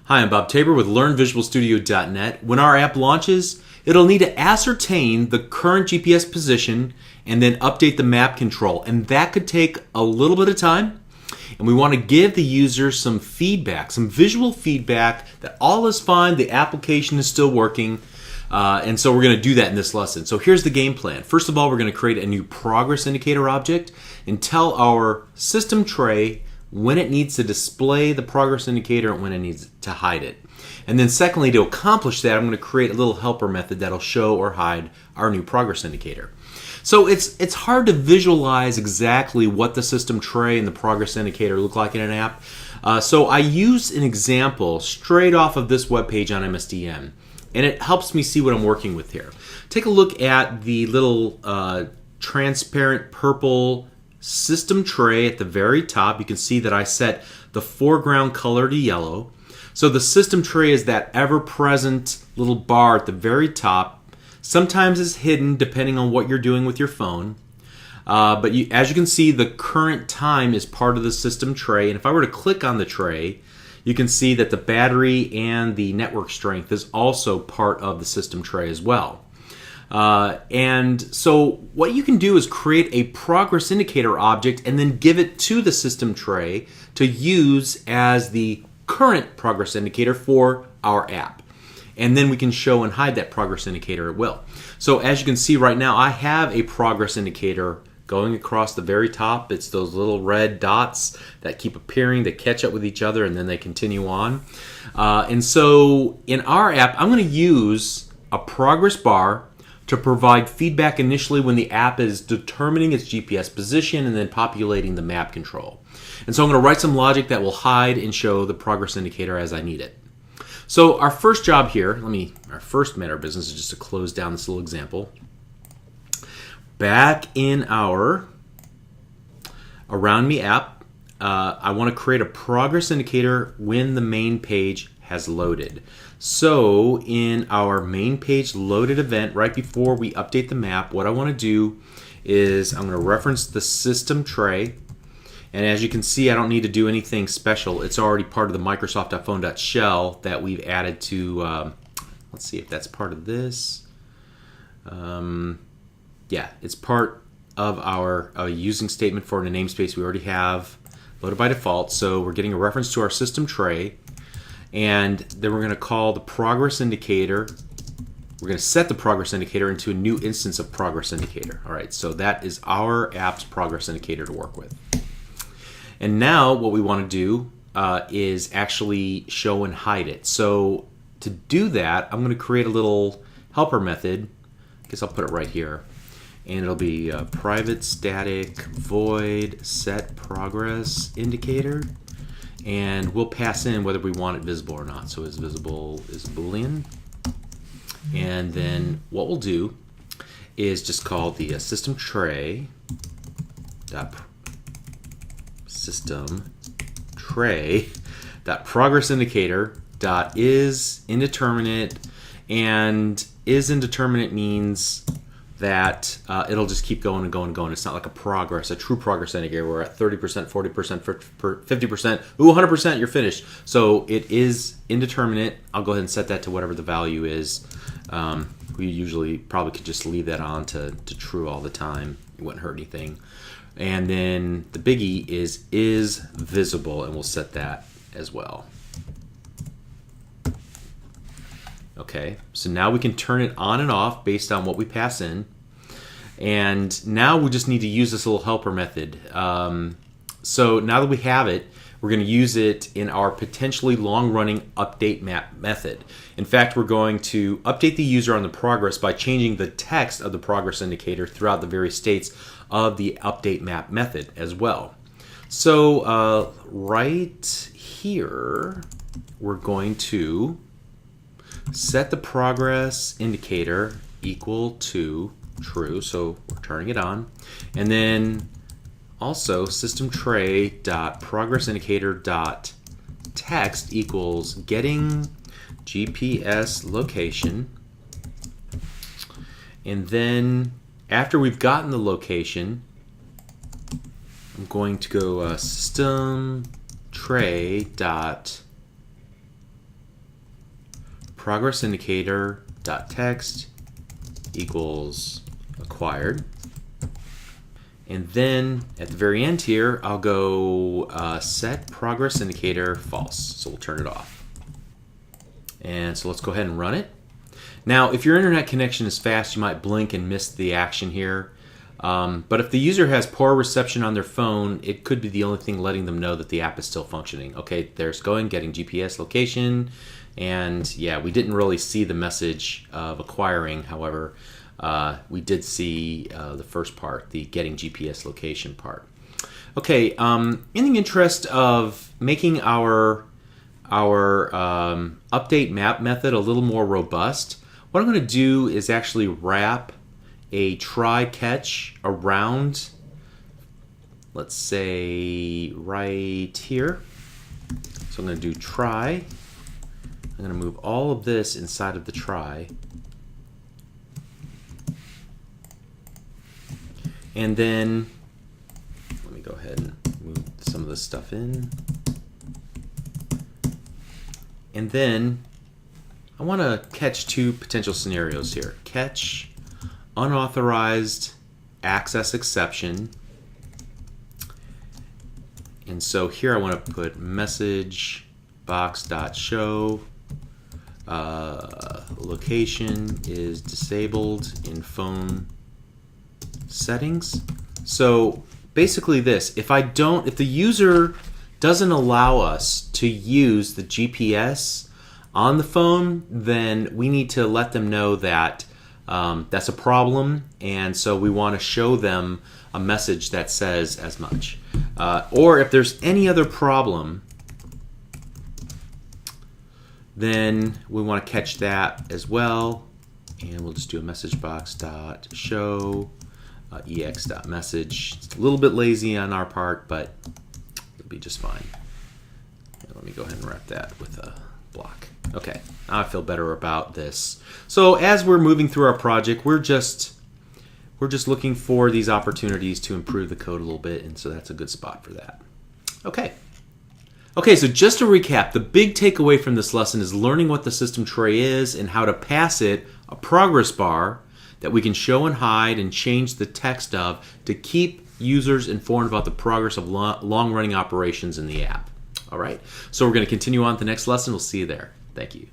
Hi, I'm Bob Tabor with LearnVisualStudio.net. When our app launches, it'll need to ascertain the current GPS position and then update the map control. And that could take a little bit of time. And we want to give the user some feedback, some visual feedback that all is fine, the application is still working. And so we're going to do that in this lesson. So here's the game plan. First of all, we're going to create a new progress indicator object and tell our system tray when it needs to display the progress indicator and when it needs to hide it. And then secondly, to accomplish that, I'm going to create a little helper method that'll show or hide our new progress indicator. So it's hard to visualize exactly what the system tray and the progress indicator look like in an app. So I use an example straight off of this web page on MSDN, and it helps me see what I'm working with here. Take a look at the little transparent purple system tray at the very top. You can see that I set the foreground color to yellow. So the system tray is that ever-present little bar at the very top. Sometimes it's hidden depending on what you're doing with your phone. But as you can see, the current time is part of the system tray. And if I were to click on the tray, you can see that the battery and the network strength is also part of the system tray as well. And so what you can do is create a progress indicator object and then give it to the system tray to use as the current progress indicator for our app. And then we can show and hide that progress indicator at will. So as you can see right now, I have a progress indicator going across the very top. It's those little red dots that keep appearing, that catch up with each other, and then they continue on. And so in our app, I'm going to use a progress bar to provide feedback initially when the app is determining its GPS position and then populating the map control. And so I'm going to write some logic that will hide and show the progress indicator as I need it. So our first job here, our first matter of business is just to close down this little example. Back in our AroundMe app, I want to create a progress indicator when the main page has loaded. So in our main page loaded event, right before we update the map, what I want to do is I'm going to reference the system tray. And as you can see, I don't need to do anything special. It's already part of the Microsoft.phone.shell that we've added to, let's see if that's part of this. Yeah, it's part of our using statement for the namespace we already have loaded by default. So we're getting a reference to our system tray. And then we're going to call the progress indicator. We're going to set the progress indicator into a new instance of progress indicator. All right, so that is our app's progress indicator to work with. And now what we want to do is actually show and hide it. So to do that, I'm going to create a little helper method. I guess I'll put it right here. And it'll be private static void set progress indicator. And we'll pass in whether we want it visible or not. So is visible is Boolean. And then what we'll do is just call the system tray progress indicator is indeterminate. And is indeterminate means that it'll just keep going and going and going. It's not like a true progress indicator. We're at 30%, 40%, 50%, 100%, you're finished. So it is indeterminate. I'll go ahead and set that to whatever the value is. We usually probably could just leave that on to true all the time. It wouldn't hurt anything. And then the biggie is visible, and we'll set that as well. Okay, so now we can turn it on and off based on what we pass in. And now we just need to use this little helper method. So now that we have it, we're going to use it in our potentially long-running update map method. In fact, we're going to update the user on the progress by changing the text of the progress indicator throughout the various states of the update map method as well. So right here, we're going to set the progress indicator equal to true, so we're turning it on. And then also system tray dot progress indicator dot text equals getting GPS location. And then after we've gotten the location, I'm going to go system tray dot progress indicator dot text equals acquired. And then at the very end here, I'll go set progress indicator false. So we'll turn it off. And so let's go ahead and run it. Now, if your internet connection is fast, you might blink and miss the action here. But if the user has poor reception on their phone, it could be the only thing letting them know that the app is still functioning. Okay, there's going, getting GPS location. And yeah, we didn't really see the message of acquiring. However, we did see the first part, the getting GPS location part. Okay, in the interest of making our update map method a little more robust, what I'm going to do is actually wrap a try catch around, let's say right here. So I'm going to do try. I'm going to move all of this inside of the try. And then let me go ahead and move some of this stuff in. And then I want to catch two potential scenarios here. Catch unauthorized access exception. And so here I want to put message box.show location is disabled in phone settings. So basically this, if the user doesn't allow us to use the GPS on the phone, then we need to let them know that that's a problem, and so we want to show them a message that says as much. Or if there's any other problem, then we want to catch that as well, and we'll just do a message box.show ex.message. It's a little bit lazy on our part, but it'll be just fine. Let me go ahead and wrap that with a block. Okay, now I feel better about this. So as we're moving through our project, we're just looking for these opportunities to improve the code a little bit, and so that's a good spot for that. Okay, so just to recap, the big takeaway from this lesson is learning what the system tray is and how to pass it a progress bar that we can show and hide and change the text of to keep users informed about the progress of long-running operations in the app. All right, so we're going to continue on to the next lesson. We'll see you there. Thank you.